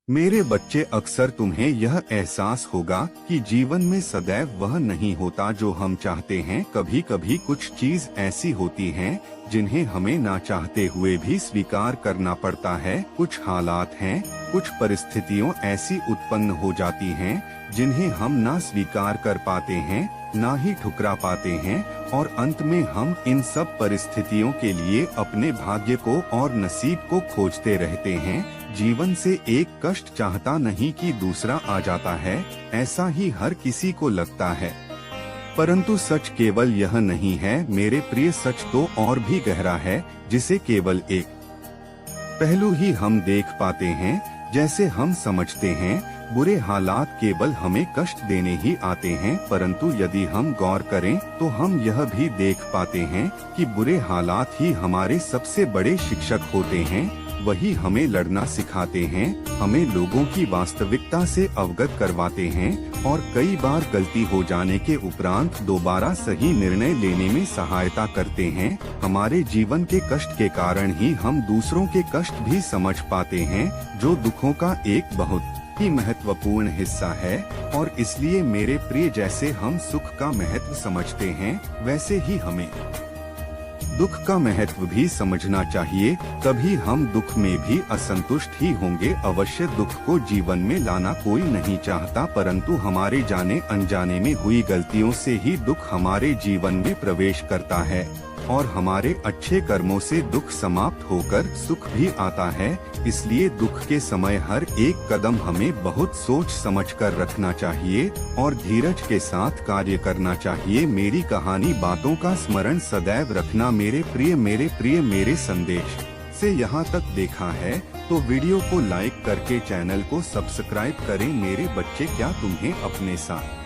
मेरे बच्चे, अक्सर तुम्हें यह एहसास होगा कि जीवन में सदैव वह नहीं होता जो हम चाहते हैं। कभी कभी कुछ चीज ऐसी होती हैं जिन्हें हमें ना चाहते हुए भी स्वीकार करना पड़ता है। कुछ हालात हैं, कुछ परिस्थितियां ऐसी उत्पन्न हो जाती हैं जिन्हें हम ना स्वीकार कर पाते हैं, ना ही ठुकरा पाते हैं, और अंत में हम इन सब परिस्थितियों के लिए अपने भाग्य को और नसीब को खोजते रहते हैं। जीवन से एक कष्ट चाहता नहीं कि दूसरा आ जाता है, ऐसा ही हर किसी को लगता है। परंतु सच केवल यह नहीं है मेरे प्रिय, सच तो और भी गहरा है, जिसे केवल एक पहलू ही हम देख पाते हैं। जैसे हम समझते हैं बुरे हालात केवल हमें कष्ट देने ही आते हैं, परंतु यदि हम गौर करें तो हम यह भी देख पाते हैं कि बुरे हालात ही हमारे सबसे बड़े शिक्षक होते हैं। वही हमें लड़ना सिखाते हैं, हमें लोगों की वास्तविकता से अवगत करवाते हैं, और कई बार गलती हो जाने के उपरांत दोबारा सही निर्णय लेने में सहायता करते हैं। हमारे जीवन के कष्ट के कारण ही हम दूसरों के कष्ट भी समझ पाते हैं, जो दुखों का एक बहुत ही महत्वपूर्ण हिस्सा है। और इसलिए मेरे प्रिय, जैसे हम सुख का महत्व समझते हैं, वैसे ही हमें दुख का महत्व भी समझना चाहिए। कभी हम दुख में भी असंतुष्ट ही होंगे। अवश्य दुख को जीवन में लाना कोई नहीं चाहता, परंतु हमारे जाने अनजाने में हुई गलतियों से ही दुख हमारे जीवन में प्रवेश करता है, और हमारे अच्छे कर्मों से दुख समाप्त होकर सुख भी आता है। इसलिए दुख के समय हर एक कदम हमें बहुत सोच समझकर रखना चाहिए और धीरज के साथ कार्य करना चाहिए। मेरी कहानी बातों का स्मरण सदैव रखना मेरे प्रिय। मेरे संदेश से यहाँ तक देखा है तो वीडियो को लाइक करके चैनल को सब्सक्राइब करें। मेरे बच्चे, क्या तुम्हें अपने साथ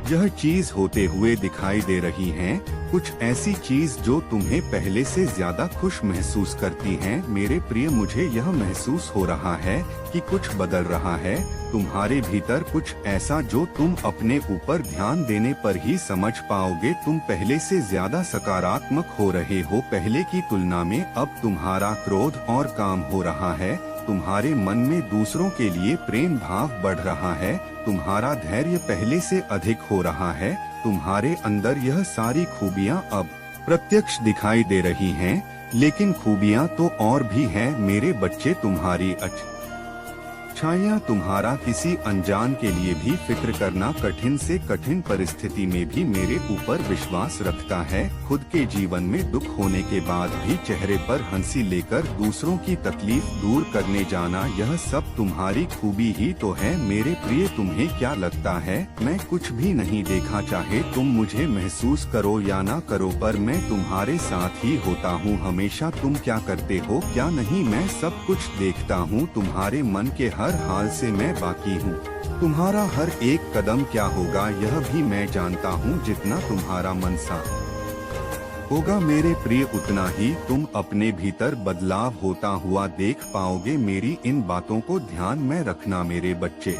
यह चीज होते हुए दिखाई दे रही हैं? कुछ ऐसी चीज जो तुम्हें पहले से ज्यादा खुश महसूस करती हैं? मेरे प्रिय, मुझे यह महसूस हो रहा है कि कुछ बदल रहा है तुम्हारे भीतर, कुछ ऐसा जो तुम अपने ऊपर ध्यान देने पर ही समझ पाओगे। तुम पहले से ज्यादा सकारात्मक हो रहे हो। पहले की तुलना में अब तुम्हारा क्रोध और काम हो रहा है। तुम्हारे मन में दूसरों के लिए प्रेम भाव बढ़ रहा है। तुम्हारा धैर्य पहले से अधिक हो रहा है। तुम्हारे अंदर यह सारी खूबियां अब प्रत्यक्ष दिखाई दे रही हैं, लेकिन खूबियां तो और भी हैं मेरे बच्चे। तुम्हारी अच्छाइयां, तुम्हारा किसी अनजान के लिए भी फिक्र करना, कठिन से कठिन परिस्थिति में भी मेरे ऊपर विश्वास रखता है। खुद के जीवन में दुख होने के बाद भी चेहरे पर हंसी लेकर दूसरों की तकलीफ दूर करने जाना, यह सब तुम्हारी खूबी ही तो है मेरे प्रिय। तुम्हें क्या लगता है मैं कुछ भी नहीं देखा? चाहे तुम मुझे महसूस करो या ना करो, पर मैं तुम्हारे साथ ही होता हूँ हमेशा। तुम क्या करते हो क्या नहीं, मैं सब कुछ देखता हूँ। तुम्हारे मन के हर हाल से मैं बाकी हूँ। तुम्हारा हर एक कदम क्या होगा यह भी मैं जानता हूँ। जितना तुम्हारा मन साफ होगा मेरे प्रिय, उतना ही तुम अपने भीतर बदलाव होता हुआ देख पाओगे। मेरी इन बातों को ध्यान में रखना मेरे बच्चे।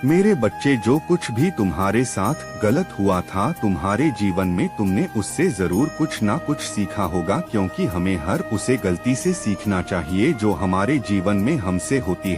मेरे बच्चे, जो कुछ भी तुम्हारे साथ गलत हुआ था तुम्हारे जीवन में, तुमने उससे जरूर कुछ ना कुछ सीखा होगा, क्योंकि हमें हर उसे गलती से सीखना चाहिए जो हमारे जीवन में हमसे होती है।